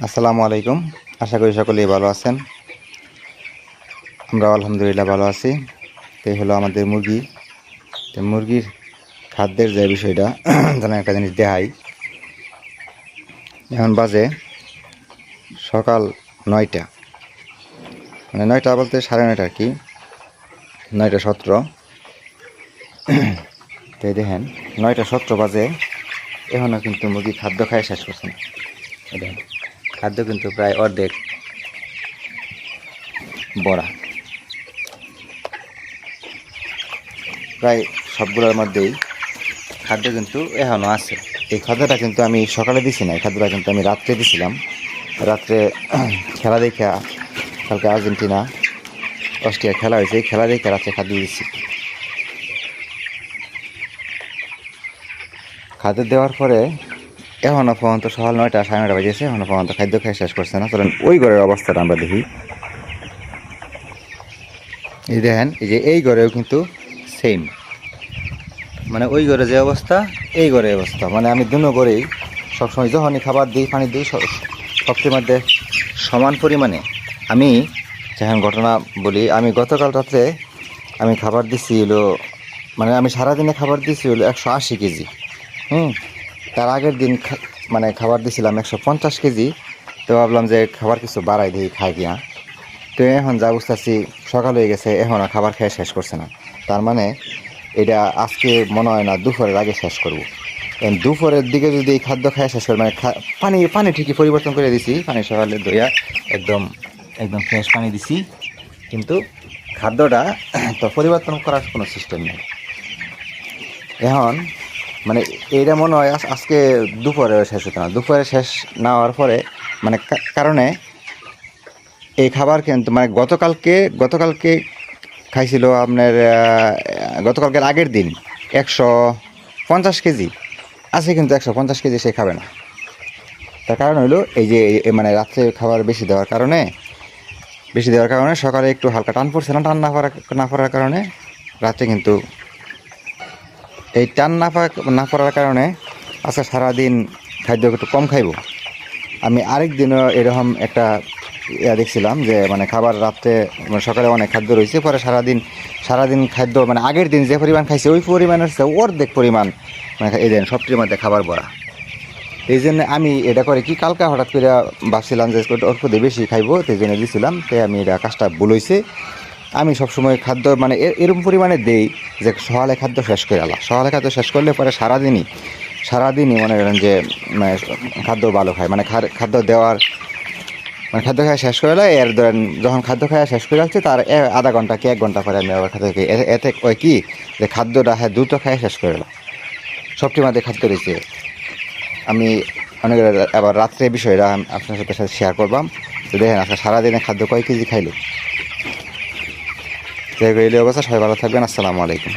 আসসালামু আলাইকুম। আশা করি সকলেই ভালো আছেন। আমরা আলহামদুলিল্লাহ ভালো আছি। এই হলো আমাদের মুরগি। তো মুরগির খাদ্যের যে বিষয়টা যেন একটা জিনিস দেখাই। এখন বাজে সকাল 9টা, মানে 9টা বলতে 9:30 আর কি, 9:17। তো দেখেন 9:17 বাজে, এখনও কিন্তু মুরগি খাদ্য খাই শেষ করছে না। দেখেন খাদ্য কিন্তু প্রায় অর্ধেক বড়া, প্রায় সবগুলোর মধ্যেই খাদ্য কিন্তু এখনও আছে। এই খাদ্যটা কিন্তু আমি সকালে দিছি না, এই খাদ্যটা কিন্তু আমি রাত্রে দিছিলাম। রাত্রে খেলা দেখে, কালকে আর্জেন্টিনা অস্ট্রিয়া খেলা হয়েছে, এই খেলা দেখে রাত্রে খাদ্য দিচ্ছি। খাদ্য দেওয়ার পরে এখনও পর্যন্ত সকাল 9টা 9:30 বাজেছে, এখনও পর্যন্ত খাদ্য খেয়ে শেষ করছে না। চলেন ওই ঘরের অবস্থাটা আমরা দেখি। এই দেখেন, এই যে এই ঘরেও কিন্তু সেম, মানে ওই ঘরে যে অবস্থা এই ঘরের অবস্থা, মানে আমি দুনো ঘরেই সবসময় যখনই খাবার দিই, পানি দিই, সবচেয়ে মধ্যে সমান পরিমাণে। আমি যখন ঘটনা বলি, আমি গতকাল রাত্রে আমি খাবার দিচ্ছি হলো, মানে আমি সারাদিনে খাবার দিচ্ছি হলো 180 কেজি। তার আগের দিন মানে খাবার দিছিলাম 150 কেজি। তো ভাবলাম যে খাবার কিছু বাড়াই দিই, খাই কিনা। তো এখন যা বুঝতেছি সকাল হয়ে গেছে, এখন আর খাবার খেয়ে শেষ করছে না। তার মানে এটা আজকে মনে হয় না দুপুরের আগে শেষ করবো। দুপুরের দিকে যদি এই খাদ্য খাওয়া শেষ করে, মানে পানি ঠিকই পরিবর্তন করে দিছি, পানি সকালে দইয়া একদম একদম ফ্রেশ পানি দিছি, কিন্তু খাদ্যটা তো পরিবর্তন করার কোনো সিস্টেম নেই। এখন মানে এইটা মনে হয় আজকে দুপুরে শেষ হতো না। দুপুরে শেষ না হওয়ার পরে মানে কারণে এই খাবার কিন্তু মানে গতকালকে খাইছিল আপনার, গতকালকের আগের দিন 150 কেজি আছে, কিন্তু 150 কেজি সে খাবে না। তার কারণ হলো এই যে মানে রাত্রে খাবার বেশি দেওয়ার কারণে সকালে একটু হালকা টান পড়ছে না, টান না পড়ার কারণে রাত্রে কিন্তু এই টান না পড়ার কারণে আজকে সারাদিন খাদ্য একটু কম খাইব। আমি আরেক দিনও এরকম একটা দেখছিলাম যে মানে খাবার রাত্রে মানে সকালে অনেক খাদ্য রয়েছে, পরে সারাদিন খাদ্য মানে আগের দিন যে পরিমাণ খাইছে ওই পরিমাণের অর্ধেক পরিমাণ মানে এই দিন সবটির মধ্যে খাবার ভরা। এই জন্য আমি এটা করে কি, কালকে হঠাৎ করে ভাবছিলাম যে অল্প দিয়ে বেশি খাইবো, সেই জন্য দিয়েছিলাম। তাই আমি এটা কাজটা ভুল হয়েছে। আমি সবসময় খাদ্য মানে এরকম পরিমাণে দেই যে সকালে খাদ্য শেষ করে আলা, সকালে খাদ্য শেষ করলে পরে সারাদিনই মনে করেন যে মানে খাদ্য ভালো খায়, মানে খাদ্য দেওয়ার মানে খাদ্য খাওয়া শেষ করে এর ধরেন যখন খাদ্য খাওয়া শেষ করে রাখছে তার আধা ঘন্টা কি 1 ঘন্টা পরে আমি আবার খাদ্য খাই। এতে ওই কি যে খাদ্যটা দ্রুত খায় শেষ করে এলাম। সবটির মধ্যে খাদ্য রয়েছে। আমি অনেক আবার রাত্রে বিষয়টা আপনার সাথে শেয়ার করবাম। তো দেখেন আজকে সারাদিনে খাদ্য কয় কেজি খাইলো। এই অবস্থা। সবাই ভালো থাকবেন। আসসালামু আলাইকুম।